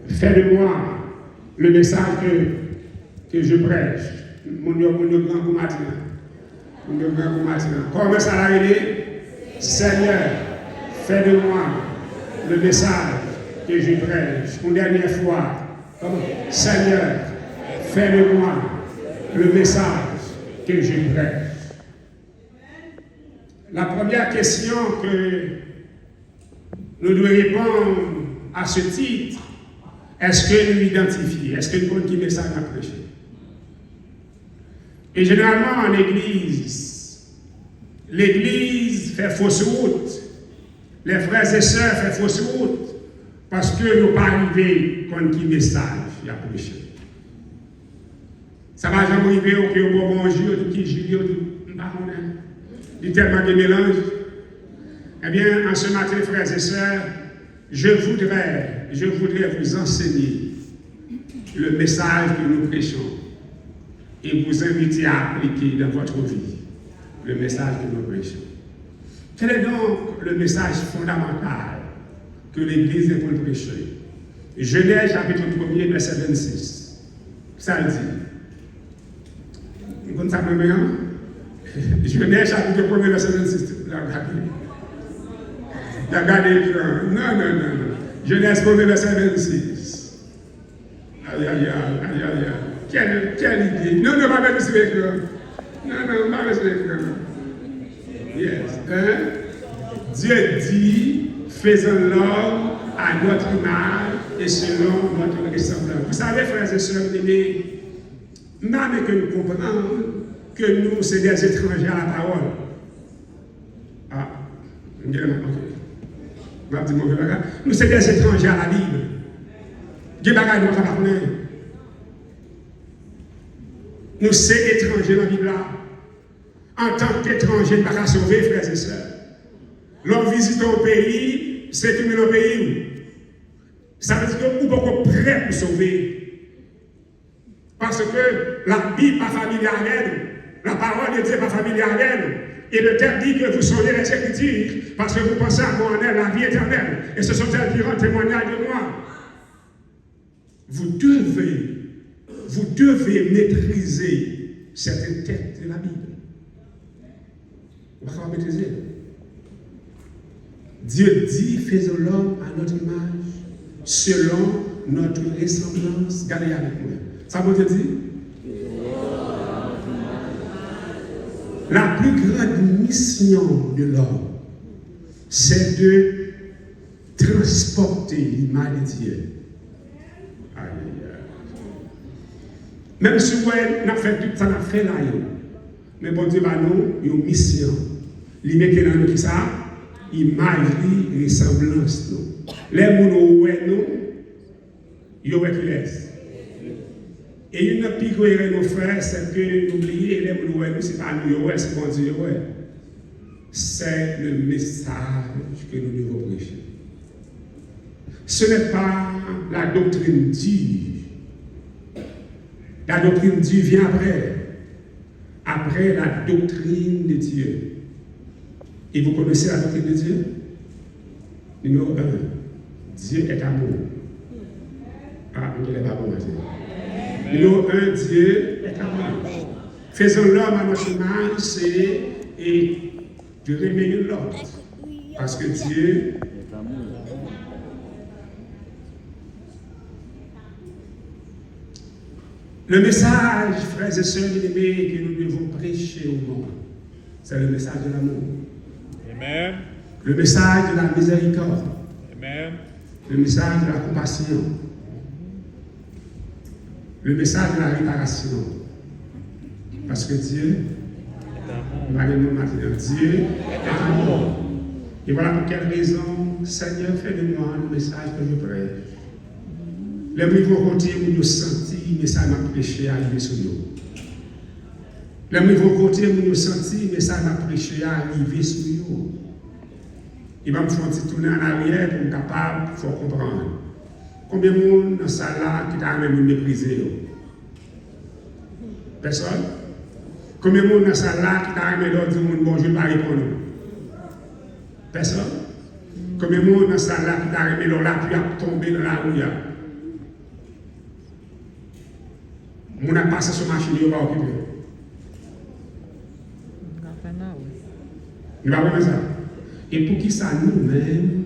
fais de moi le message que je prêche. Mon grand pour matin. Mon grand pour matin. Comment ça va aller? Seigneur, fais de moi le message que je prêche. Une dernière fois. Seigneur, fais de moi le message que je prêche. La première question que nous devons répondre à ce titre, est-ce que nous l'identifions? Est-ce que nous connaissons qui message à prêcher? Et généralement en Église, l'Église fait fausse route. Les frères et sœurs font fausse route parce que nous ne pas arriver contre qui message à prêcher. Ça va jamais arriver au que bon bonjour, qui julie, du tellement de mélange. Eh bien, en ce matin, frères et sœurs, je voudrais vous enseigner le message que nous prêchons et vous inviter à appliquer dans votre vie le message que nous prêchons. Quel est donc le message fondamental que l'Église est pour prêcher? Genèse chapitre 1er, verset 26. Ça le dit. Vous comprenez bien? Genèse chapitre 1er, verset 26. Regardez l'écran. Non. Genèse 1er, verset 26. Aïe. Quelle idée. Non, pas mettre sur l'écran. Non, pas mettre sur l'écran. Yes. Dieu dit, faisons l'homme à notre image et selon notre ressemblance. Vous savez, frères et sœurs, même que nous comprenons que nous, c'est des étrangers à la parole. Ah, ok. Nous, c'est des étrangers à la Bible. Des bagages nous pas connaître. Nous, c'est étrangers dans la Bible. En tant qu'étranger, nous ne pouvons pas sauver, frères et sœurs. L'homme visite au pays, c'est tout le pays. Ça veut dire que nous sommes prêts pour sauver. Parce que la Bible n'est pas familière avec nous. La parole de Dieu n'est pas familière avec nous. Et le texte dit que vous sauvez les Écritures parce que vous pensez à moi en elle, la vie éternelle. Et ce sont elles qui rendent témoignage de moi. Vous devez maîtriser certains textes de la Bible. Vous va maîtriser. Dieu dit, faisons l'homme à notre image, selon notre ressemblance. Regardez avec moi. Ça vous dit? La plus grande mission de l'homme, c'est de transporter l'image de Dieu. Même si vous avez fait tout ça, on a fait là. Mais bon Dieu va nous une mission. Il met dans nous qui ça? Image, ressemblance. Les gens nous, ils ont qui laisse. Et une pique que nos frères, c'est que n'oubliez, les gens nous, c'est pas nous, c'est bon Dieu. C'est le message que nous devons prêcher. Ce n'est pas la doctrine dure. La doctrine dure vient après la doctrine de Dieu. Et vous connaissez la doctrine de Dieu? Numéro 1, Dieu est amour. Ah, vous ne l'avez pas bon matin. Numéro 1, Dieu est amour. Faisons l'homme à notre image, c'est de réveiller l'autre. Parce que Dieu est amour. Le message, frères et sœurs bien-aimés, que nous devons prêcher au monde, c'est le message de l'amour. Amen. Le message de la miséricorde. Amen. Le message de la compassion. Le message de la réparation. Parce que Dieu est amour. Dieu est amour. Et voilà pour quelle raison, Seigneur, fais de moi le message que je prêche. Les vont côté où nous sentir, mais ça m'a prêché à arriver sur nous. Les vont côté où nous sentir, mais ça m'a prêché à arriver sur nous. Il va me faire tourner en arrière pour être capable de comprendre. Combien de monde dans ça là qui t'a même méprisé? Personne? Combien de monde dans ça là qui t'a même dit bonjour pas répondre? Personne? Combien de monde dans ça là qui t'a même là puis a tombé dans la rue? Mon a passé sur machine, il va pas occupé. Il va pas ça. Et pour qui ça nous-mêmes,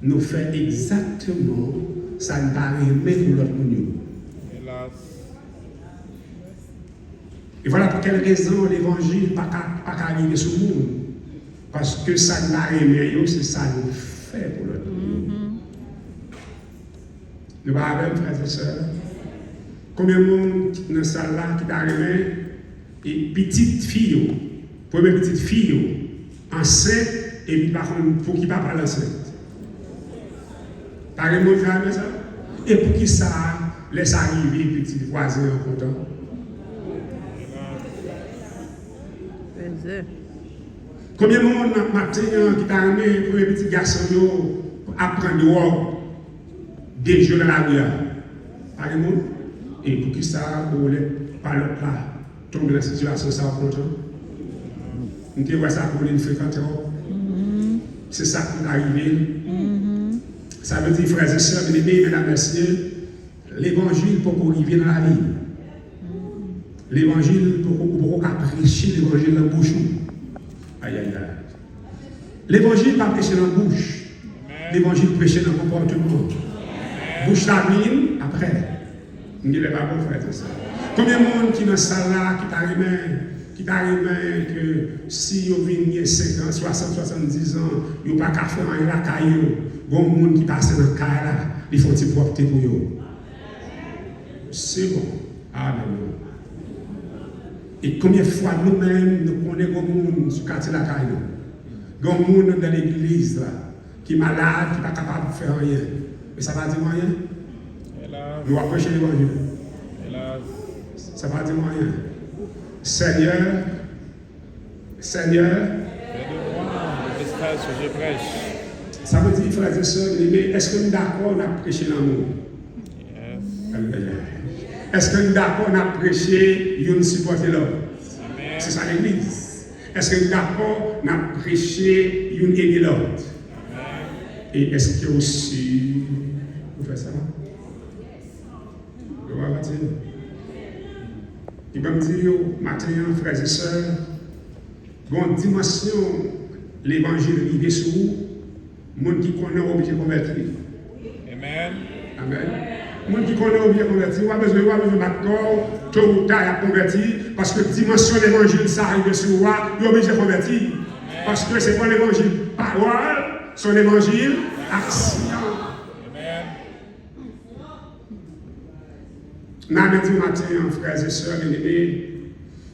nous fait exactement ça ne pas aimer pour l'autre monde. Hélas. Et voilà pour quelle raison l'évangile n'a pas arrivé sur le monde. Parce que ça ne pas aimer, c'est ça nous fait pour l'autre monde. Nous allons avec frères et sœurs. Combien de monde dans cette salle-là qui t'a aimé et petite fille, première petite fille, enceinte, et puis par contre, pour qui pas parler enceinte. Par exemple, vous avez ça? Et pour qui ça laisse arriver petit voisin en content? Combien de monde matin qui t'a aimé pour les petits garçons pour apprendre dehors des jeux dans la rue? Par exemple, et pour qui ça, vous voulez pas l'autre là, tomber dans la situation ça en content? Vous voyez ça pour les fréquenter? C'est ça qui est arrivé. Ça veut dire, frères et sœurs, bien-aimés, mesdames et messieurs, l'évangile pour qu'on arrive dans la vie. L'évangile pour qu'on prêcher l'évangile dans la bouche. Aïe, aïe, aïe. L'évangile pas prêcher dans la bouche. L'évangile prêcher dans le comportement. Bouche la mine, après. Il n'est pas bon, frères et sœurs. Combien de monde qui dans cette salle-là, qui t'arrive que si vous venez 50, 60, 70 ans, vous n'avez pas qu'à faire un la caillou, il y a des gens qui passent dans le cas là, ils font une propreté pour eux. C'est bon. Amen. Et combien de fois nous-mêmes, nous connaissons des gens sur le quartier de la caillou, des gens dans l'église qui sont malades, qui ne sont pas capables de faire rien. Mais ça va dire rien? Nous approchons l'évangile. Ça va dire rien. Seigneur, je prêche. Ça veut dire, frères et sœurs, est-ce que nous sommes d'accord on a prêché l'amour? Est-ce que nous sommes d'accord on a prêché une supporter l'autre? C'est ça l'église. Est-ce que nous sommes d'accord on a prêché une aider l'autre? Et est-ce que aussi vous faites ça? Vous voyez ça? Il va me dire, matin, frères et sœurs, une dimension, l'évangile arrivé sur vous, les gens qui connaissent obligé de convertir. Amen. Amen. Les gens qui connaissent obligé de convertir, vous avez besoin d'accord, tôt ou tard, à convertir, parce que la dimension de l'évangile, ça arrive sur vous, vous êtes obligé de convertir. Parce que ce n'est pas l'évangile parole, c'est l'évangile action. Nous avons dit matin, frères et sœurs,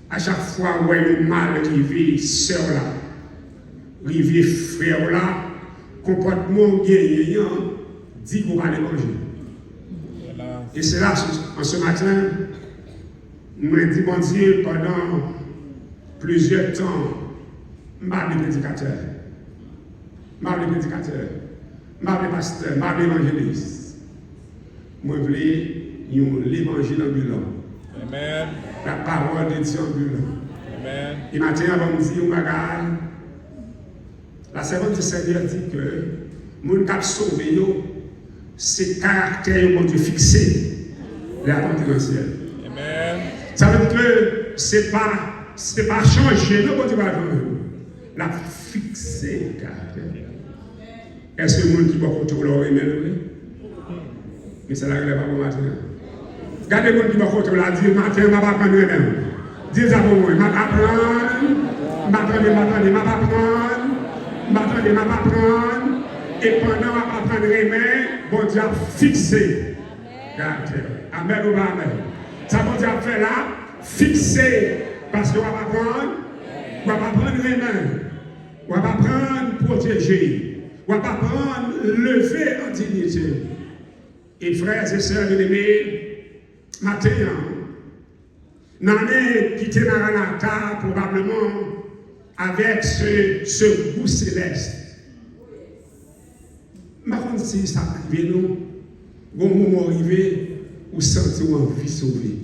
à chaque fois où il y a le mal qui vit, sœur là, qui vit frère là, comportement guérillant, dit qu'on va l'évangile. Et c'est là, en ce matin, nous avons dit, bon Dieu, pendant plusieurs temps, je suis prédicateur, je suis pasteur, je suis évangéliste. Je voulais l'évangile ambulant. Amen. La parole de Dieu ambulant. Amen. Et maintenant, on va me dire, bagage. La servante du Seigneur dit que mon cap sauvé, c'est caractère mon Dieu fixé. Les attentes dans le ciel. Amen. Ça veut dire que c'est pas changer, non, bon Dieu va la fixer caractère. Est-ce que le monde qui va contrôler l'aurait mais c'est là que les parents matin. Regardez le monde qui va contrôler la dire matin, je ne vais pas prendre même. Dis ça pour moi, je ne vais pas prendre, je ne vais pas prendre. Et pendant que je ne vais pas prendre remède, bon Dieu a fixé. Amen ou pas amen. Ça bon Dieu a fait là, fixé. Parce qu'on ne va pas prendre remède. On ne va pas prendre protéger. On ne va pas prendre lever en dignité. Et frères et sœurs bien-aimés, matin, n'avons quitté Maranatha probablement avec ce goût céleste. Par contre, si ça arrive, nous, au moment arrivé, où sentons envie sauver.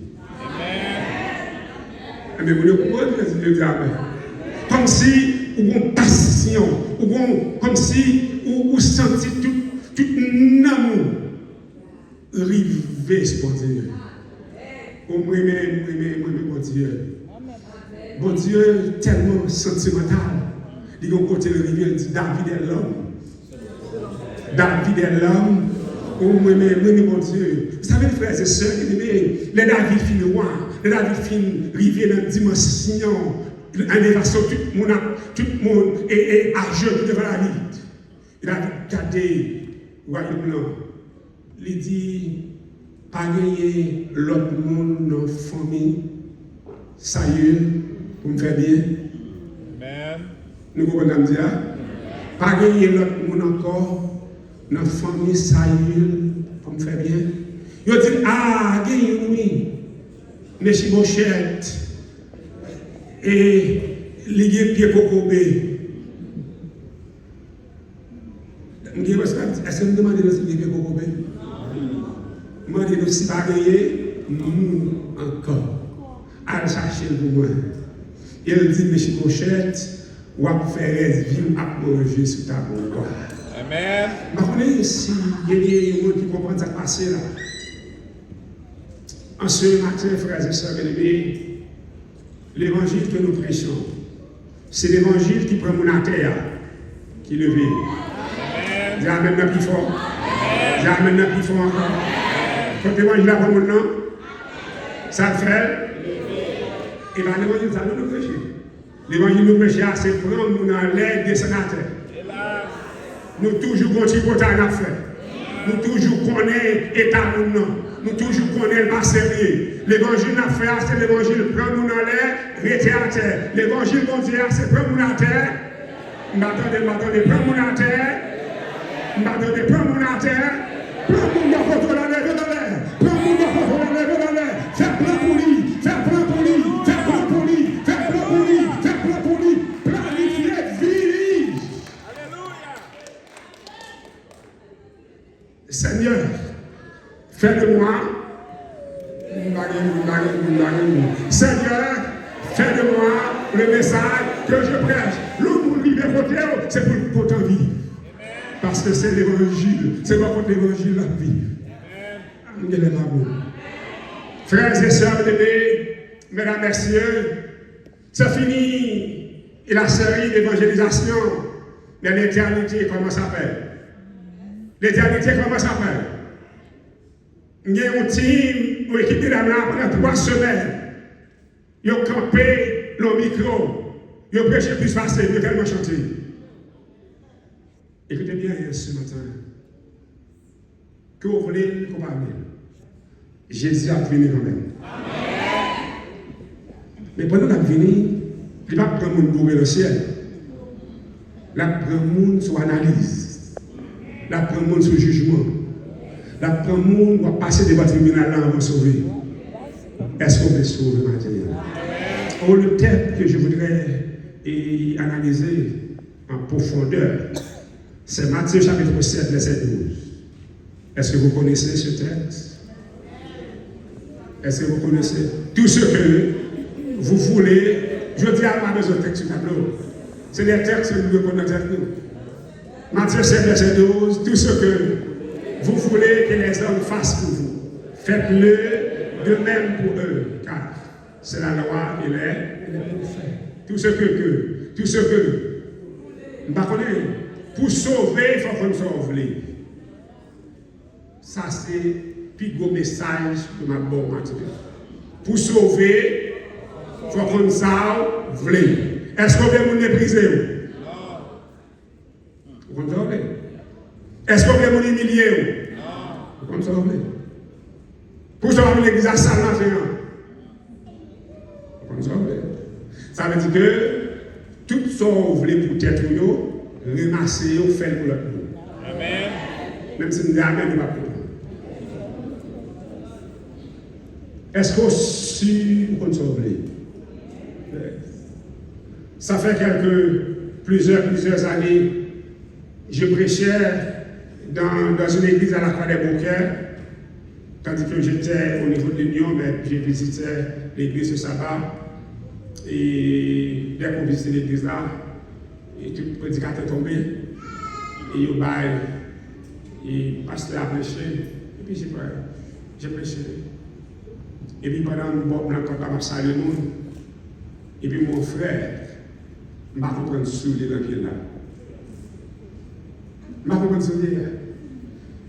Mais vous ne comprenez pas, comme si, ou une passion, comme si, vous sentez tout un amour. Rivé, spontané. moi, bon Dieu. Bon Dieu, tellement sentimental. Il y a un côté de rivière, il dit David est l'homme. David est l'homme. Oh, moi, bon Dieu. Vous savez, frères et sœurs, les David fin roi, les David fin rivière dans la dimension, en évasion, tout le monde est à genoux devant la vie. David gardé royaume là. Il dit, pas gagner l'autre monde dans la famille, ça y est, pour me faire bien. Amen. Nous comprenons dire, pas gagner l'autre monde encore dans la famille, ça y est, pour me faire bien. Il dit, ah, gagner oui, mais si mon chèque, et lié pied cocobé. Est-ce que vous demandez de lié pied cocobé? Vous demandez de si pas gagner, nous encore. Allez chercher pour moi. Il dit, monsieur Pochette, ou à faire vivre à manger sur ta bourgogne. Amen. Je connais si il y a des gens qui comprennent ce qui passe là. En ce matin, frères et sœurs bien-aimés, l'évangile que nous prêchons, c'est l'évangile qui prend mon terre, qui le vit. J'ai amené le plus fort. J'ai amené le plus fort encore. Quand l'évangile a pris mon nom, ça le fait. Et bien l'évangile, ça nous prêche. L'évangile nous prêche, c'est prendre nous dans l'aide des sénateurs. Nous toujours continuons à faire. Nous toujours connaissons l'état de nous. Nous toujours connaissons le bas sérieux. L'évangile n'a fait, c'est l'évangile prend nous dans l'air, rester à terre. L'évangile bon Dieu, c'est prendre nous à terre. M'attendez, prends nous à terre. M'attendez, prends nous à terre. Prends nous dans la lèvre dans l'air. Prends nous dans la lèvre dans l'air. Fais plan pour lui. Fais plan pour lui. Fais plan pour lui. Fais plan pour lui. Fais plan pour lui. Planifiez vie. Alléluia. Seigneur, fais de moi. Seigneur, fais de moi le message que je prêche. L'autre pour vivre côté, c'est pour t'en vivre. Parce que c'est l'évangile. C'est pas contre l'évangile la vie. Frères et sœurs aimés, mesdames et messieurs, c'est fini la série d'évangélisation. Mais l'éternité, comment ça s'appelle? L'éternité, comment ça s'appelle? Il y a un team ou équipe de la pendant 3 semaines. Ils ont campé le micro. Ils ont prêché plus facile, ils ont tellement chanté. Écoutez bien ce matin. Que vous voulez, qu'on parle. Jésus a venu quand même. Mais pendant qu'il a venu, il va prendre le monde pour le ciel. Il va prendre le monde sur analyse. Il va prendre le monde sur jugement. La prendre le monde va passer devant le tribunal là avant de sauver. Est-ce qu'on peut sauver maintenant? Oh, le thème que je voudrais analyser en profondeur, c'est Matthieu chapitre 7, verset 12. Est-ce que vous connaissez ce texte? Est-ce que vous connaissez? Tout ce que vous voulez, je dis à ma besoin de texte sur le tableau. C'est des textes que nous connaissons avec nous. Matthieu 7, verset 12, tout ce que vous voulez que les hommes fassent pour vous, faites-le de même pour eux, car c'est la loi et les prophètes. Tout ce que, pour sauver, il faut qu'on sauve. Ça, c'est le plus gros message de ma bonne Matthieu. Pour sauver, il faut qu'on sauve. Est-ce qu'on veut nous mépriser? Vous comprenez? Est-ce qu'on veut nous humilier? Vous comprenez? Pour sauver l'église à Salman, ça veut dire que tout sauve les pour tête ou remasser ou faire pour l'autre. Amen. Même si nous n'avons pas comprendre. Est-ce qu'on suit ou qu'on sauve? Ça fait plusieurs années, je prêchais dans une église à la Croix des Beaucaires, tandis que j'étais au niveau de l'Union, mais j'ai visité l'église ce sabbat. Et dès qu'on visite l'église là, et tout le prédicateur est tombé, et il baille, et le pasteur a prêché, et puis j'ai prêché. Et puis pendant que je suis salué, et puis mon frère, je ne comprends pas ce qu'il là. Je ne comprends pas ce qu'il là.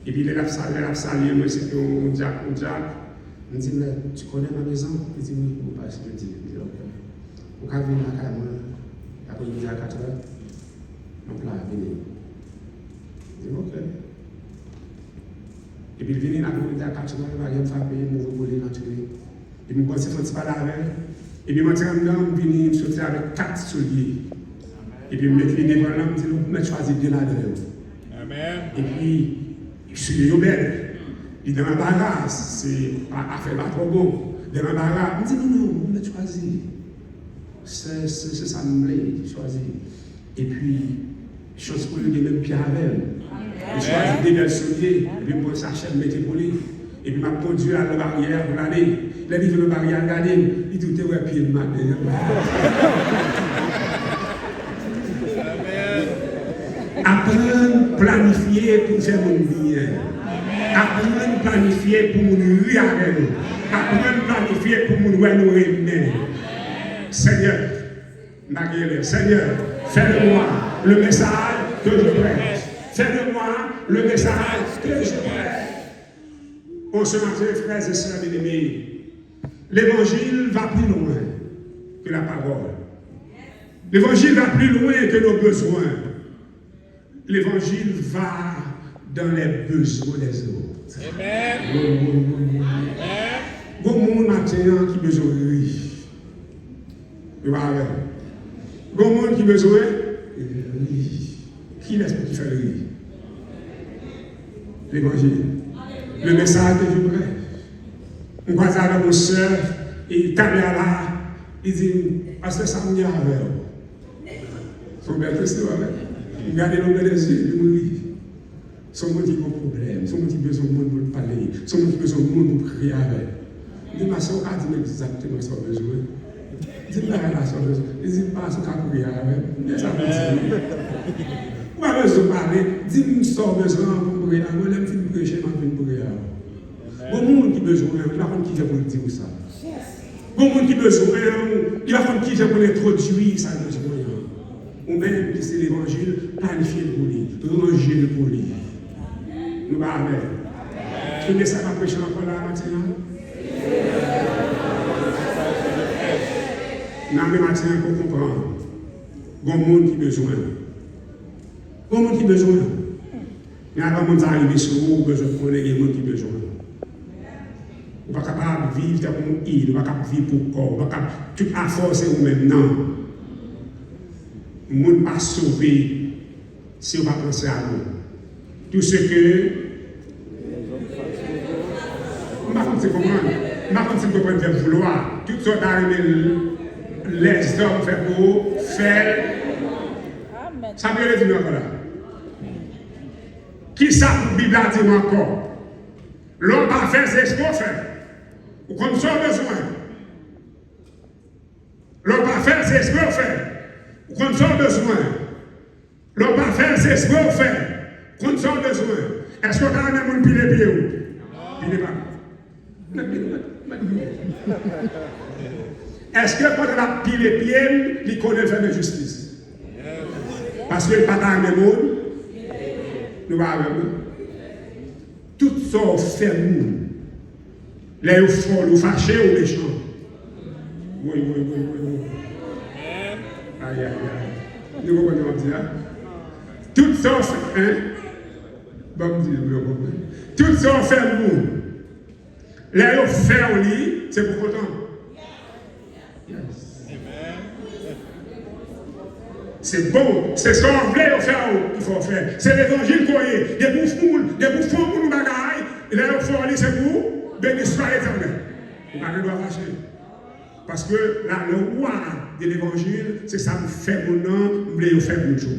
Et puis il a salué, moi c'est un Jack. Je me dis, mais tu connais ma maison? Il dit, oui, je ne sais pas. Je dis, ok. Vous pouvez venir à la après midi à 4 heures. Donc là, venez. Je dis, ok. Et puis il vient à 4 heures, il va rien faire, il va voler dans tout. Et puis, je ne sais pas là avec. Et puis, je viens sortir avec 4 souliers. Et puis, je me dis, devant l'homme, je vais choisir de là-dedans. Amen. Et puis, je suis belle. Il est dans ma barasse, c'est pas affaire pas trop bon. Dans ma barasse, je me dis, non, je vais choisir. C'est ça que je voulais choisir. Et puis, chose pour lui, même Pierre avec. Je choisis des belles souliers. Et puis, moi, ça chaîne, mettez pour lui. Et puis, je conduit à la barrière pour l'aller. Les livres de la barrière, regardez, il tout est à pied de matin. Apprendre à planifier pour faire mon bien. Apprendre à planifier pour mon rire avec nous. Apprendre à planifier pour mon nous aimer. Seigneur, Seigneur, fais-le-moi le message que je prêche. Fais-le-moi le message que je prêche. On se matin, frères et sœurs bien-aimés. L'évangile va plus loin que la parole. L'évangile va plus loin que nos besoins. L'évangile va dans les besoins des autres. Amen. Bon monde matin qui besoin de rire. Bon monde qui besoin de rire. Qui laisse pour qui faire rire? L'évangile. Le message que je prêche. On croise avec mon soeur, et il tape là, il dit, parce que ça me dit avec vous. Son bel Christ avec. Il regarde l'homme des yeux, il me dit, son monde qui a un problème, son monde qui a besoin de monde pour parler, son monde qui a besoin de monde pour prier avec. Il dit, ma soeur, a dit exactement ce qu'on a besoin. Il dit, là, là, son besoin. Il dit, pas ce qu'on a prié avec. Il dit, ça veut dire. Ou a besoin de parler, dis-moi ce qu'on a besoin pour prier avec. Moi, je vais prêcher, je vais prier avec. Bon monde qui besoin, il va faire qui fait pour le dire ça. Bon monde qui besoin, il va faire qui fait pour l'introduire ça besoin. Ou même qui c'est l'évangile, planifier pour lui, ranger pour lui. Nous va avec. Qui ne sait pas prêcher encore là maintenant? Non, mais maintenant, pour comprendre. Bon monde qui besoin. Bon monde qui besoin. Mais avant de arriver sur vous, besoin de connaître les monde qui besoin. Vous n'êtes pas capable de vivre comme il, vous n'êtes pas capable de vivre pour le corps, vous n'êtes pas capable de tout à forcer vous-même. Non. Le monde n'est pas sauvé si vous ne pensez pas à vous. Tout ce que. Je ne sais pas comment c'est comprendre. Je ne sais pas si vous comprenez faire vouloir. Toutes sortes d'arrivées, les hommes font pour faire. Ça peut dire encore là. Qui ça pour la Bible a dit encore? L'homme va faire ce qu'on fait. Ou comme ça besoin. L'homme va faire ce qu'on fait. Ou comme ça besoin. L'homme va faire ce qu'on fait. Comme ça besoin. Est-ce que tu as même pile les pieds? Pile pas. Est-ce que quand on a pile les pieds, il connaît le faire de justice? Parce qu'il n'y a pas dans le monde. Nous allons. Tout ça fait nous. Les folles, ou fâchés, ou méchants. Oui. Aïe. Nous comprenons bien. Tout ça fait. Hein? Bon, tout ça fait nous. Les folles au lit, c'est pour autant. C'est bon, c'est ce qu'on voulait faire qu'il faut faire. C'est l'évangile qu'on est. Des bouffons pour nous bagaille. Et là, il faut aller, c'est pour bénéficier l'éternel. Vous ne doit fâcher. Parce que là, le roi de l'évangile, c'est ça nous fait mon nom, nous voulons faire mon jour.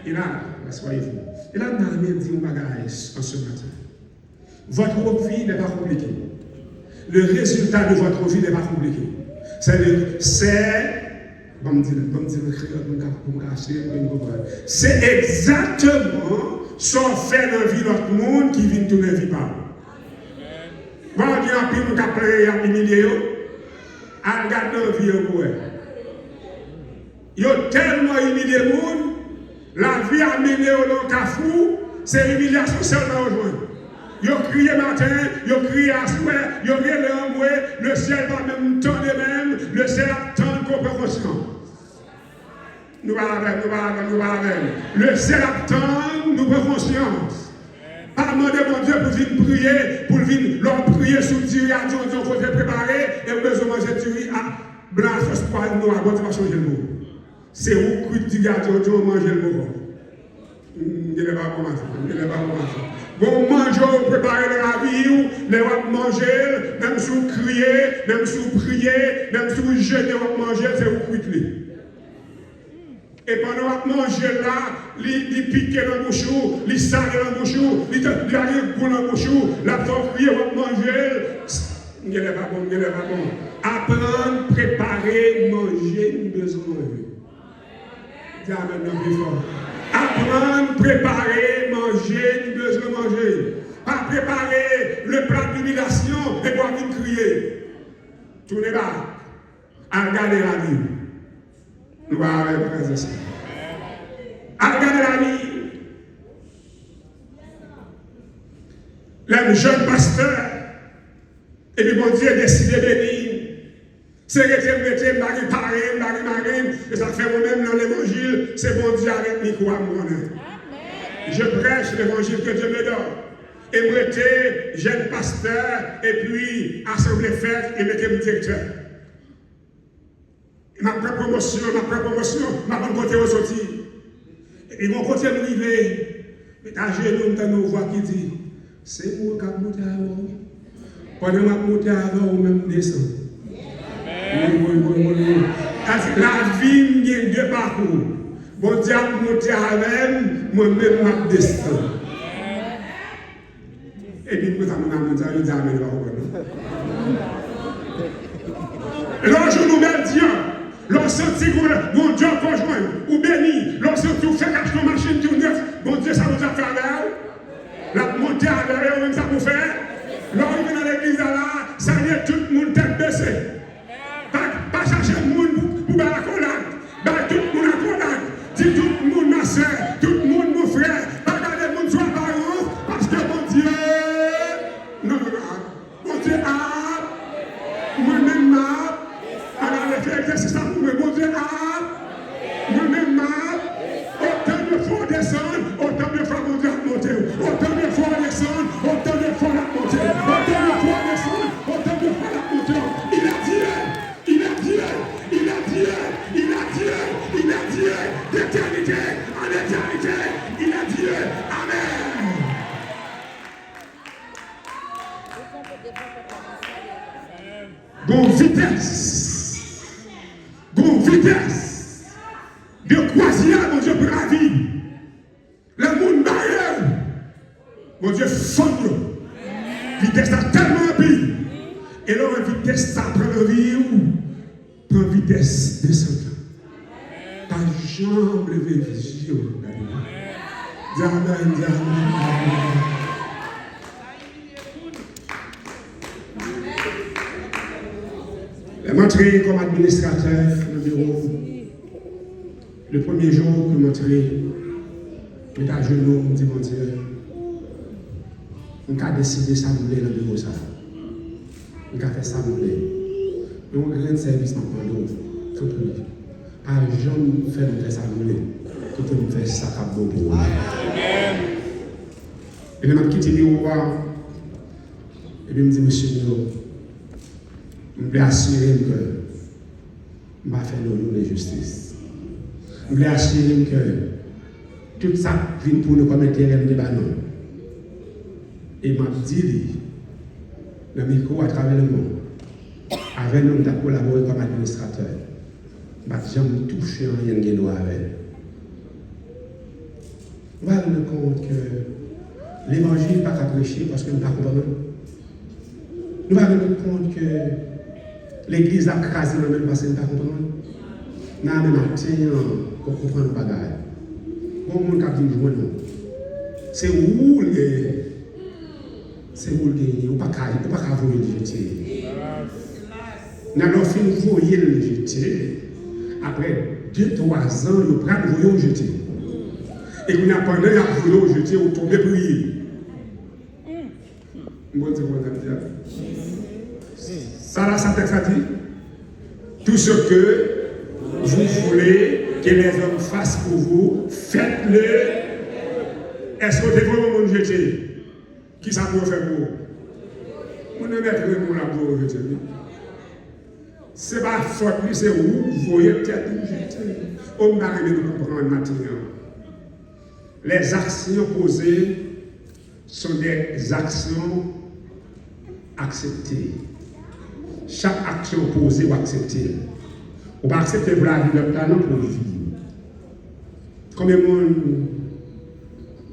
Et là, soyez-vous. Et là, nous allons dire un bagaille en ce matin. Votre vie n'est pas compliquée. Le résultat de votre vie n'est pas compliqué. C'est exactement ce qu'on fait dans la vie de l'autre monde qui vit tout le vie par. Bon Dieu un peu nous qui a humilié. À regarder dans la vie pour eux. Ils ont tellement humilié le monde, la vie a mené au long cafou, c'est l'humiliation seulement rejoindre. Ils ont crié matin, ils ont crié à soir, ils ont crié le ciel va même tendre même, le ciel attend qu'on peut conscience. Nous allons. Le ciel attend, nous prenons conscience. Pas demander mon Dieu pour venir prier, pour venir leur prier sous le tiri à Dieu, on côté préparé, et vous besoin manger du riz à blanc, sauce poivre noir, bon, tu vas changer le mot. C'est où que tu dis à Dieu, on mange le mot. Il n'est pas commencé. Bon, manger, préparer la vie, les va manger, même si vous criez, même si vous priez, même si vous jeûnez, vous manger, c'est où quitter. Et pendant qu'on mange là, il pique dans le bouchou, il sale dans le bouchou, il arrive pour le bouchou, la pauvre crier, on va manger. Il n'est pas bon. Apprendre, préparer, manger, nous besoin manger. Dis amen, non plus fort. Apprendre, préparer, manger, nous besoin manger. Pas préparer le plat d'humiliation et pour venir crier. Tournez là, à regarder la vie. Nous allons avec ça. À regarder la vie. Le jeune pasteur, et puis mon Dieu a décidé de bénir. C'est que marine, et ça fait moi-même dans l'évangile, c'est mon Dieu avec Nico à moi. Je prêche l'évangile que Dieu me donne. Et moi j'étais jeune pasteur, et puis assemblée fête, et j'étais directeur. Ma propre promotion, ma bonne côté au sorti. Et mon côté me rivé, mais à genoux, dans nos voix qui dit, c'est moi qui ai monté avant. Pendant que je monté avant, ou même descend. Oui. La vie me deux parcours. Bon Dieu a monté avec moi-même je descend. Et puis, nous avons dit, amen. Et là, je nous mets Dieu. L'on senti que mon Dieu conjoint ou béni, l'on senti que fait acheter une machine tout neuf, bon Dieu, ça nous a fait avec. La montée à l'heure, même ça pour faire. Lorsqu'on est dans l'église là, ça y est, tout le monde tête baissée. Pas chercher le monde pour la collade. Tout le monde la collade. Dis tout le monde ma soeur, tout le monde mon frère. Pas regarder le monde soit parent, parce que mon Dieu, non, mon Dieu a, moi-même m'a. Alors, les exercices pour moi, mon Dieu a, moi-même autant de fois descendre, autant de fois mon Dieu a monté, autant de fois descendre, autant de fois la monter, autant de fois descendre, autant de fois la monter. Il a Dieu, d'éternité en éternité, il a Dieu, amen. Bon vitesse de croisière, mon Dieu, pour la vie. Le monde barrière, mon Dieu, fonde. Vitesse a tellement pire. Et là, la vitesse, ça prend la vie ou prend vitesse descendante. Ta jambe levée, vision. Amen. Je suis entré comme administrateur dans le bureau. Le premier jour que je suis entré, je suis à genoux, je me dis, mon Dieu, on a décidé de s'annuler dans le bureau. On a fait ça. On a un grand service maintenant. Tout le monde. Pas jamais fait nous faire s'annuler. Tout le monde fait ça à bon pour nous. Et je suis quitté le bureau. Et puis je me dis, monsieur, je voulais assurer que je vais faire nos justice. Je voulais assurer que tout ça vient pour nous comme un terrain de ballon. Et je m'a dit, le micro à travers le monde, avec nous, nous avons collaboré comme administrateur. Je ne vais jamais toucher rien de nous avec. On va rendre compte que l'évangile n'est pas qu'à prêcher parce que nous ne comprenons pas. Nous allons rendre compte que l'église a crasé dans le même parce que nous ne comprenons pas. Nous avons même qu'on comprend nos bagages. Bon monde qui a dit joindre nous. C'est où c'est vous le gagner. Ou pas qu'à vous le jeter. Dans nos films, vous voyez le jeter. Après 2-3 ans, vous prenez le jeter. Et vous n'avez pas le jeter, vous tombez prier. Ça là, ça texte dit. Tout ce que vous voulez que les hommes fassent pour vous, faites-le. Est-ce que vous devez vraiment jeter? Qui ça peut faire pour vous? Vous ne mettez pas là pour jeter. Ce n'est pas faute, c'est vous, vous voyez peut-être vous jeter. On va arriver à comprendre maintenant. Les actions posées sont des actions acceptées. Chaque action posée ou acceptée. On va accepter pour la vie de l'autre, non pour vivre. Combien de monde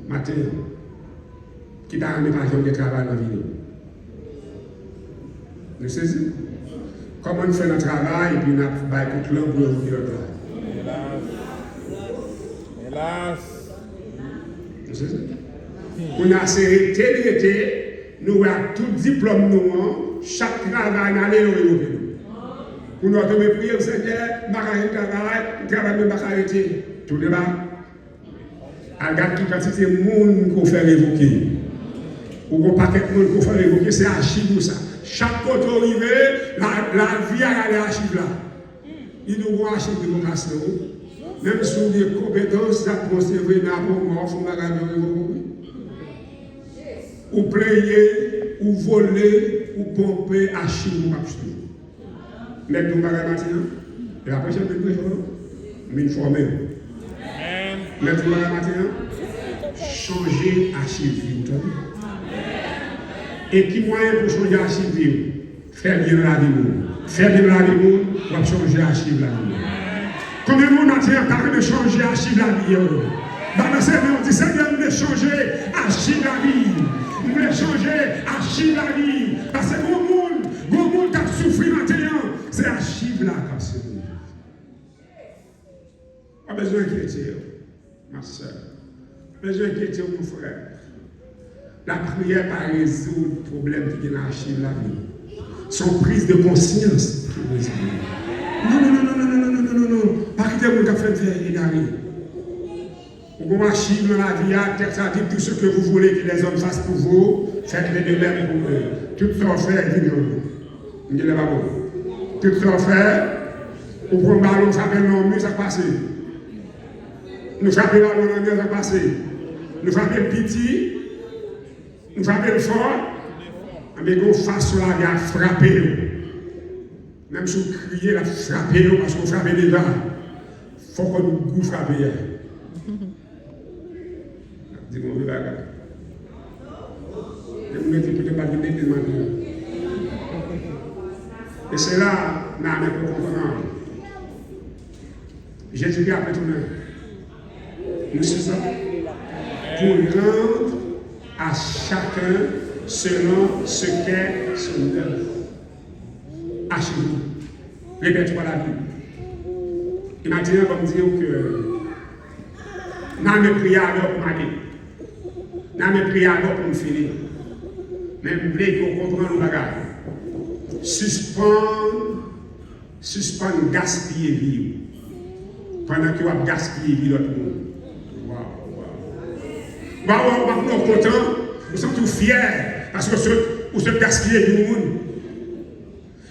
matin qui t'a amené par exemple de travail dans la vie? Nous saisissons. Comment on fait notre travail et puis on a écouté l'homme pour ouvrir le plat. Hélas. Nous saisissons. On a sérété, nous avons tout diplôme, nous, chaque travail, nous allons nous. Pour nous prier au Seigneur, nous travail, nous allons arrêter. Tout le monde. Regarde qui quantité de monde qu'on fait révoquer. Ou qu'on paquet de monde qu'on fait révoquer, c'est archive ou ça. Chaque côté arrivé, la vie a aller archive là. Il nous voit archive de vocation. Même si on a des compétences, ça peut se faire n'importe quoi, il faut révoquer. Ou player, ou voler, ou pomper, archive ou absolument. Mais nous allons maintenant, et la prochaine prédication, mais une fois même. Mais nous allons maintenant, changer archive. Et qui moyen pour changer archive? Faire bien la vie. Faire bien la vie, pour changer archive la vie. Combien de monde a parlé de changer archive la vie? Dans le Seigneur, on dit Seigneur, nous voulons changer archive la vie. Nous voulons changer archive la vie. Parce que gros monde qui a souffert maintenant, c'est archive là qui a souffert. Pas besoin d'inquiéter, ma soeur. Pas besoin d'inquiéter, mon frère. La prière pas résoudre le problème qui est dans l'archive la vie. Son prise de conscience qui résout. Non. Pas quitter mon café de faire égaré. Vous archive dans la vie, ça dit tout ce que vous voulez que les hommes fassent pour vous, faites-le de même pour eux. Tout ce qu'on fait, il dit là-bas. Tout ce qu'on fait, on prend un ballon, ça fait un mur, ça passe. Nous frappons le ballon, ça passe. Nous frappons le petit, nous frappons le fort, mais on face sur la vie à frapper. Même si on crie, la frapper, parce qu'on frappe déjà, il faut qu'on nous frappe. Dis-moi, je vais regarder. Je vous dis que je ne vais pas donner des mains. Et c'est là, nous avons comprendre. Jésus dit après tout le monde. Nous sommes pour rendre à chacun selon ce qu'est son œuvre. Achetez-vous. Répète-moi la Bible. Il m'a dit, comme dire que nous avons prié alors pour m'aider. Nous avons prié alors pour me finir. Mais vous voulez qu'on comprenne le bagage. Suspendre gaspiller vie. Pendant que vous avez gaspillé vie l'autre monde. Waouh. Nous sommes contents, nous sommes tous fiers parce que vous êtes gaspillé du monde.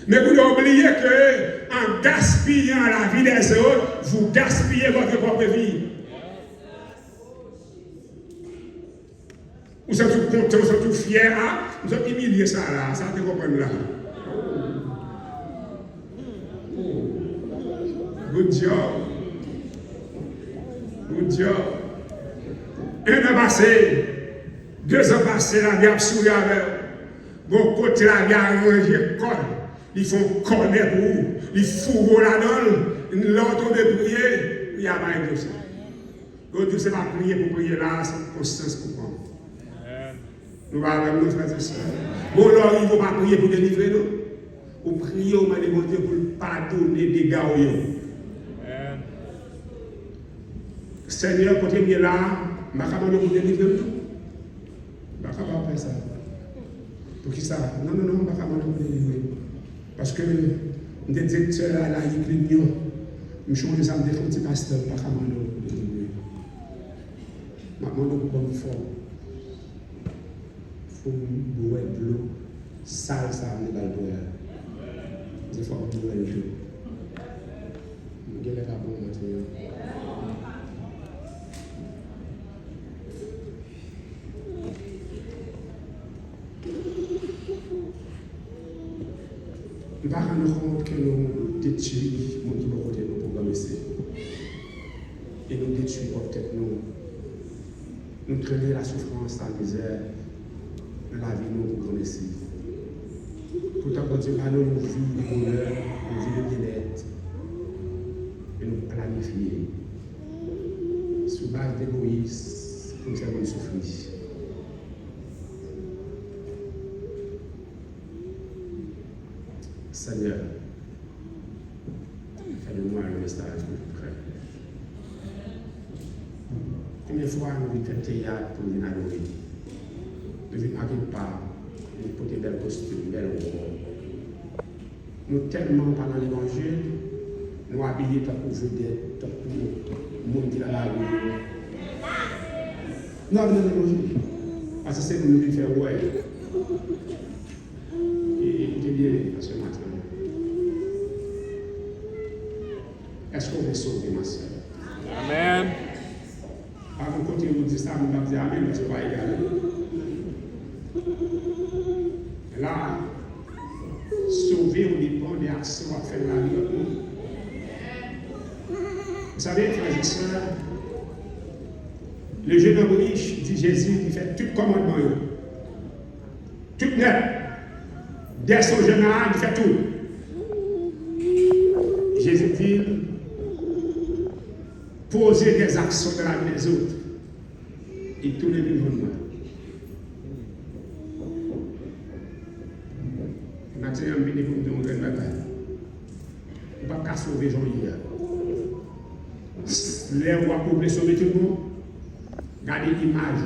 Mais vous devez oublier qu'en gaspillant la vie des autres, vous gaspillez votre propre vie. Nous sommes tous contents, nous sommes tous fiers. Nous sommes humiliés ça là, ça te comprendre là. Good job. Good job. 1 an passé, 2 ans passés, la vie a souri avec. Bon côté la vie a arrangé col. Ils font connaître vous. Ils fourrent là-dedans. L'autre de prier, il y a pas de ça. L'autre, c'est pas prier pour prier là, c'est conscience pour prendre. Nous allons nos frères et sœurs. Bon, alors, il ne faut pas prier pour délivrer nous. Ou prier au mal de Dieu pour pardonner des dégâts. Seigneur, quand il est là, je ne vais pas pour délivrer nous. Je ne vais pas faire ça. Pour qui ça? Non, non, non, pas capable de délivrer. Parce que le directeur à la réunion, je change ça, je suis pasteur, pas capable de délivrer. Maintenant, nous sommes forts. Il faut boire de l'eau. Sale, ça, on est dans le boire. Il faut boire de l'eau. Nous avons bon maintenant. Nous ne nous rendons compte que nous détruisons les gens qui nous côté nous programmes et nous détruisons peut-être nous traîner la souffrance, la misère de la vie nous pour connaître. Pourtant, quand Dieu va nous vivre le bonheur, nous vivre le bien-être et nous planifier sur base d'égoïsme pour nous faire souffrir. Seigneur, fais-le-moi le message plus près. Combien de fois nous avons fait théâtre pour nous adorer? Nous avons marqué pas, nous avons des belles costumes, belles robes. Nous tellement pas dans l'évangile, nous habillés tant pour vedettes, tant pour le monde qui est dans la rue. Non, dans l'évangile. Parce que c'est nous qui faire ouais. Et écoutez bien ce matin. Est-ce qu'on veut sauver ma soeur? Amen. À mon côté, vous dites ça, vous ne dire Amen, parce que pas égal. Là, sauver au dépend des actions à faire la vie de nous. Vous savez, frères et sœurs, le jeune homme riche dit Jésus, il fait tout commandement. Tout net. Dès son jeune âge, il fait tout. Jésus dit, poser des actions de la vie des autres. Et tous les niveaux de moi. Maintenant, je vais vous dire une grande bataille. On ne peut pas sauver les gens hier. Les rois pour sauver tout le monde, gardez l'image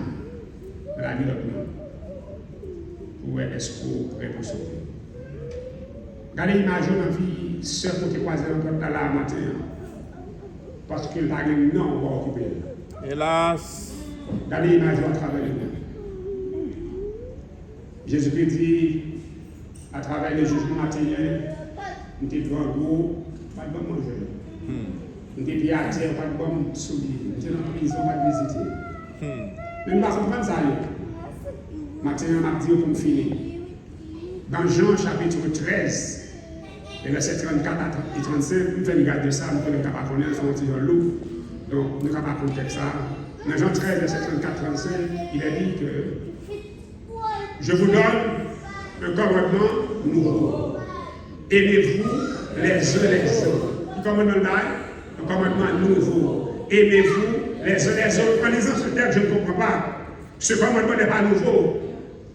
de la vie de l'autre. Pour est-ce qu'on est pour sauver. Gardez l'image de la vie, sœur pour te croiser encore dans la matin. Parce que la gueule non va occuper. Hélas. Gardez l'image à travers les mains. Jésus-Christ dit, à travers les jugements matériels, nous sommes devant gros, pas de bon manger. Nous sommes pieds à terre, pas de bon soulier. Nous sommes en prison, pas de visiter. Mais nous ne pouvons pas comprendre ça. Maintenant, on m'a dit pour me finir. Dans Jean chapitre 13, les versets 34 et 35, nous faisons regarder ça, nous ne pouvons pas connaître, nous faisons un petit peu lourd. Donc, nous ne pouvons pas comprendre ça. Dans Jean 13, verset 34-35, il a dit que je vous donne un commandement nouveau. Aimez-vous les uns les autres. Le commandement là, un commandement nouveau. Aimez-vous les uns les autres. En lisant ce texte, je ne comprends pas. Ce commandement n'est pas nouveau.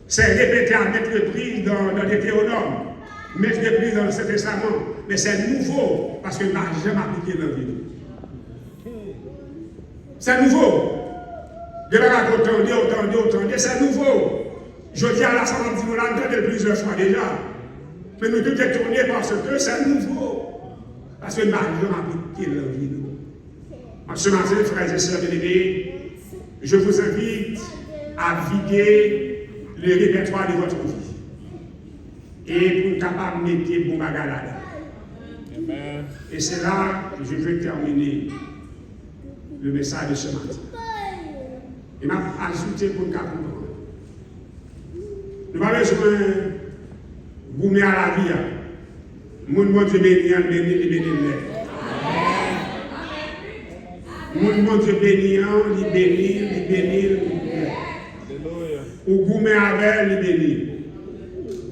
C'est répété à maintes reprises dans les théonomes, maintes reprises dans le Saint-Testament. Mais c'est nouveau parce qu'il n'a jamais appliqué dans la vie. C'est nouveau. Je vais raconter autant, c'est nouveau. Je dis à l'Assemblée du Monde, on l'a plusieurs fois déjà. Mais nous devons détourner parce que c'est nouveau. Parce que Marie m'a appliqué dans la vie. En ce matin, frères et sœurs bien-aimés, je vous invite à vider le répertoire de votre vie. Et pour capable de mettre bon bagage là-dedans. Et c'est là que je vais terminer le message de ce matin. Et m'a ajouté pour nous comprendre. Nous n'avons pas besoin de goumer à la vie. Mon Dieu béni, béni. Mon Dieu béni, béni. Ou goumer avec, béni.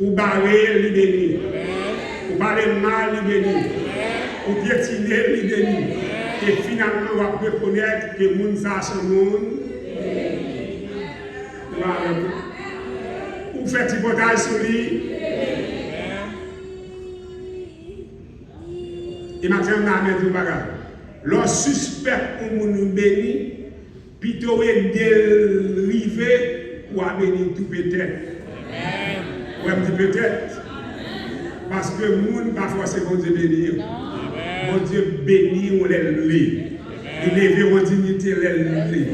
Ou barrer, béni. Ou barrer mal, béni. Ou piétiner, béni. Et finalement, on va reconnaître que moun sa son moun. Ou fait hypothèse sur lui. Et maintenant, on a mis tout le bagage. L'on suspect pour moun béni, plutôt dérivé ou à béni tout peut-être. Ou Ouais, me dit peut-être. Parce que le monde parfois c'est bon Dieu béni. Bon Dieu béni, on l'est. Il élève en dignité, l'est.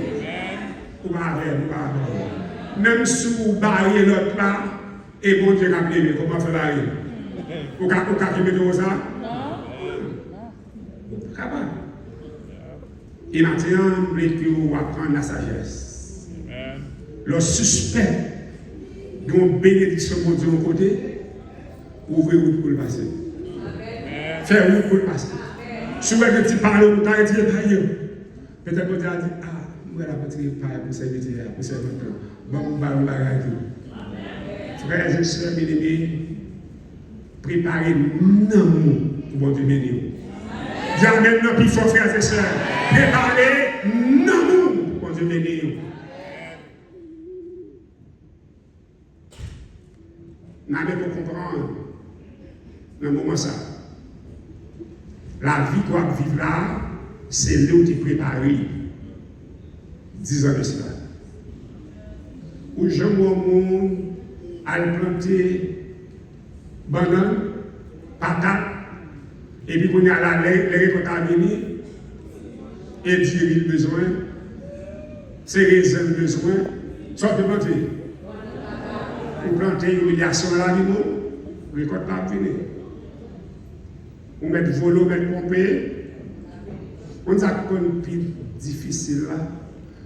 Ou pas même si vous barrez l'autre là, et bon Dieu a béni, comment faire barrer? Vous avez mettre ça? Capable. Et maintenant, vous voulez que vous appreniez la sagesse. Le suspect d'une bénédiction de Dieu au côté, ouvrez route pour le passer. Faire route pour le passer. Si vous avez dit parler, vous avez dit d'ailleurs. Peut-être que vous avez dit, ah, vous avez dit parler pour servir, pour servir. Bon, vous allez vous frères et sœurs bien-aimés, préparez non pour bon Dieu béni. Dis maintenant plus fort, frères et sœurs. Préparez non pour bon Dieu béni. Nous avons comprendre dans le moment ça. La vie qu'on vivre là, c'est là où tu es préparé. 10 ans de cela. Où je vois monde à planter banane, patate, et puis qu'on a la les récoltes à venir, et dire il besoin, c'est raisins besoin, soit de planter. Pour planter une humiliation à la vie, non, récolte à venir. On met volo, mettre pompé. On a une plus difficile là.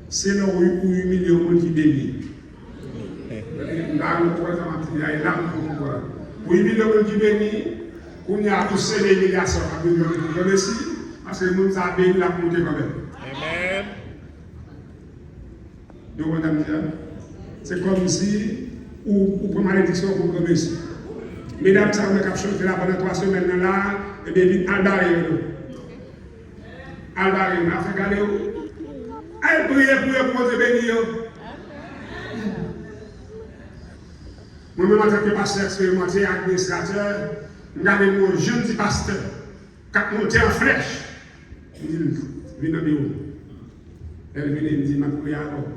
C'est là où humilier le monde qui bénit. Là, on voit ça, il y a là pour humilier le monde qui bénit, on y a poussé l'humiliation à venir pour ici, parce que le monde a béni la montée quand même. Amen. Donc, madame, c'est comme si, ou pour malédiction, pour comme ici. Mesdames, ça, on a chanté là pendant 3 semaines là, et bien, vite, Albaré, on a fait garder. Elle prie pour Dieu bénir. Moi-même, en tant que pasteur expérimenté, administrateur, je regarde mon jeune petit pasteur, qui a monté en flèche. Je me dis, viens dans le bureau. Elle vient et me dit, ma prière alors.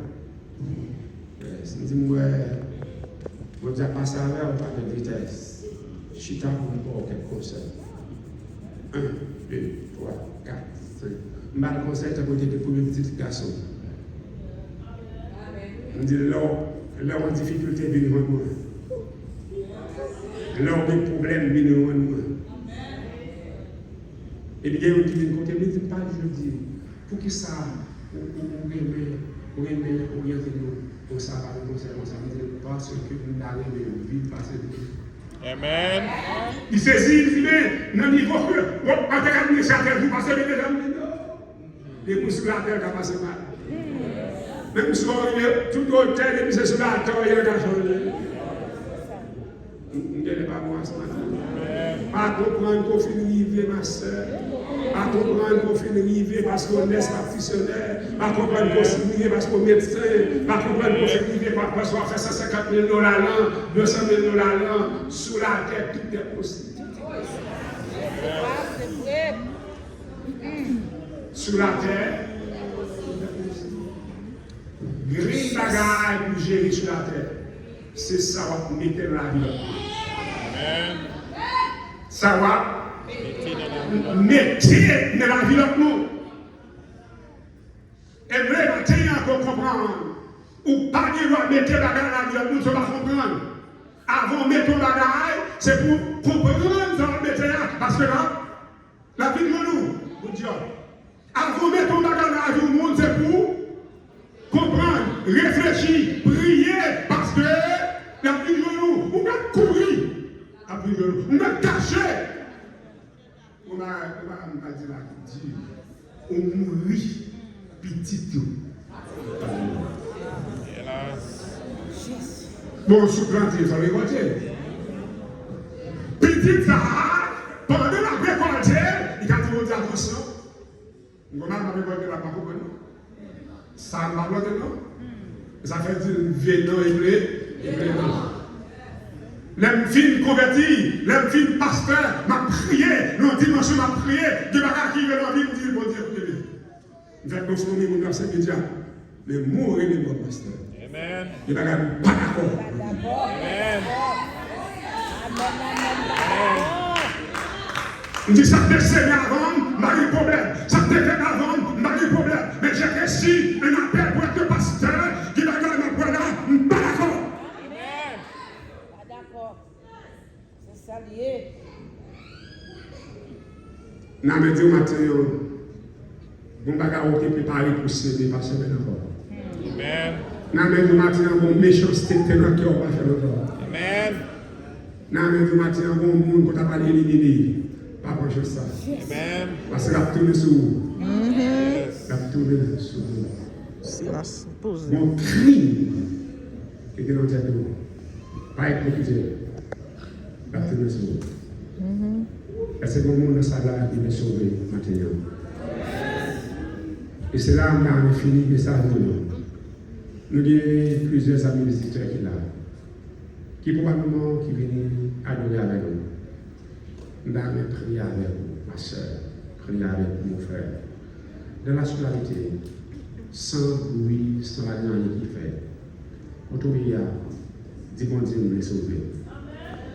Je me dis, moi, je dis, passe à l'heure, pas de vitesse. Je suis là pour quelque conseil. 1, 2, 3, 4, 5. Je vais le conseil de côté pour une petite garçon. Je me dis, là, en difficulté, bien devant moi. Là, on a des problèmes, bien devant moi. Et puis, il y a un qui vient côté, il me dit, pas je dis, pour qui ça, pour aimer, orienter nous, pour ça, par le conseil, ça veut dire, parce que nous allons vivre passer de nous. Amen. Il saisit, il dit, mais, non, il faut que, en tant qu'administrateur, vous passez les mesdames, les pouces sur la terre qui passent mal. Même si on tout hôtel, les pouces sur la terre, il y a un changé. Vous n'allez pas voir ce matin. Pas comprendre qu'on finit arriver, ma soeur. Pas comprendre qu'on finit arriver parce qu'on est practitionnaire. Pas comprendre qu'on finit arriver parce qu'on est médecin. Pas comprendre qu'on finit arriver parce qu'on fait 150 000 $ l'an, 200 000 $ l'an. Sous la terre, tout est possible. Sous la terre, grille bagaille pour gérer sur la terre. C'est ça qui va mettre la vie. Amen. Ça va mettre dans la vie de nous. Et vraiment, tenez encore comprendre. Ou pas de mettre la bagaille dans la vie de nous, ça va comprendre. Avant de mettre la bagaille, c'est pour comprendre ça va mettre là. Parce que là, la vie de nous, vous dites, avant de mettre la bagaille dans la vie du monde, c'est pour comprendre, réfléchir, prier, parce que la vie de nous, on va courir, la vie de nous, on va cacher. On va dire, on mourit petit tout. Bon, sous-planté, il faut récolter. Petit ça, pendant la récolte, il a dit attention. On va récolter la parole. Ça ne va pas de non. Ça fait dire vénan et blé. L'homme fin converti, l'homme fin pasteur, m'a prié, le dimanche m'a prié, de ma qui veut la vie, me dit, bon Dieu, écoutez. Vous êtes consommé mon dans ces médias. Mais mourir les bons pasteurs. Amen. Il n'y a pas d'accord. Amen. On dit ça te saigne avant, pas de problème. Ça te fait avant, pas de problème. Mais j'ai reçu un appel pour être pasteur qui va garder ma poêle là, pas d'accord. Pas d'accord. C'est ça lié. N'a me dit au matin, bon bagarre qui est préparé pour céder par semaine encore. Amen. N'a me dit au matin, bon méchanceté tellement qui va faire encore. Amen. N'a me dit au matin, bon monde qu'on t'a pas éliminé. Pas pour chose ça. Amen. Parce que la tourne sur vous. Yes. La tourne sur vous. Silence. Pause. Mon crime qui était dans le tête de vous. Pas être compliqué. La tourne sur vous. Est-ce que le monde ça là qui veut sauver maintenant? Et c'est là qu'on a fini le message de nous. Nous avons plusieurs amis visiteurs qui sont là, qui probablement qui viennent adorer avec nous. Nous allons prier avec vous, ma soeur, prier avec vous, mon frère. Dans la scolarité, sans bruit, sans la dernière qui fait. Autour dit bon Dieu nous les sauver.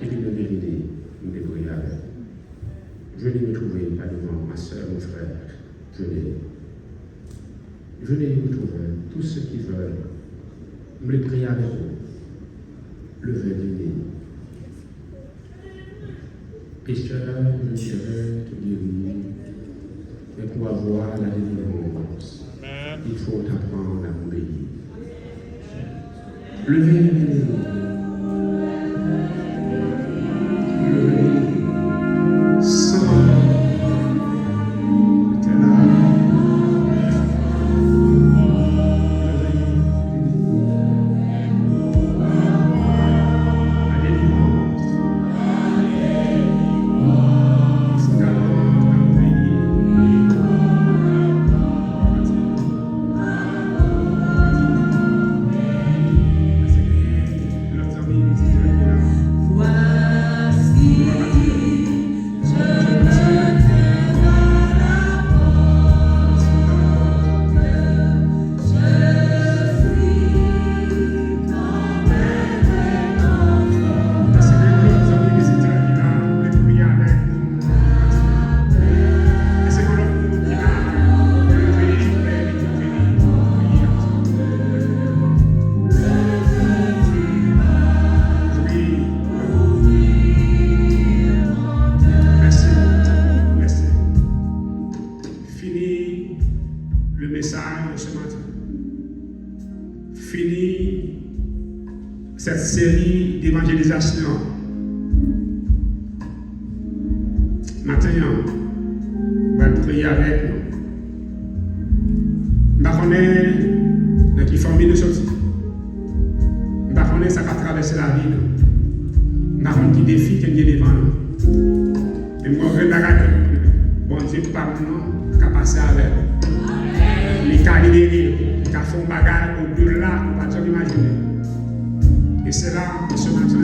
Et puis nous vérifier, nous prier avec vous. Venez me trouver à devant ma soeur, mon frère. Venez. Venez me trouver, tous ceux qui veulent. Nous les prier avec vous. Levez les nez. Pécheur, je dirais, te guérir. Mais pour avoir la délivrance, il faut apprendre à m'obéir. Levez les nez. Cette série d'évangélisation. Maintenant, on va prier avec nous. Je connais dans quelle famille nous sortis. Je connais ça va traverser la vie. Je connais qui défi qui est devant nous. Et moi, je regarde, bon Dieu, pas nous, qui a passé avec nous. Les cas libérés, les cas font bagarre au-delà, on ne peut pas imaginer. Et c'est là, ce matin,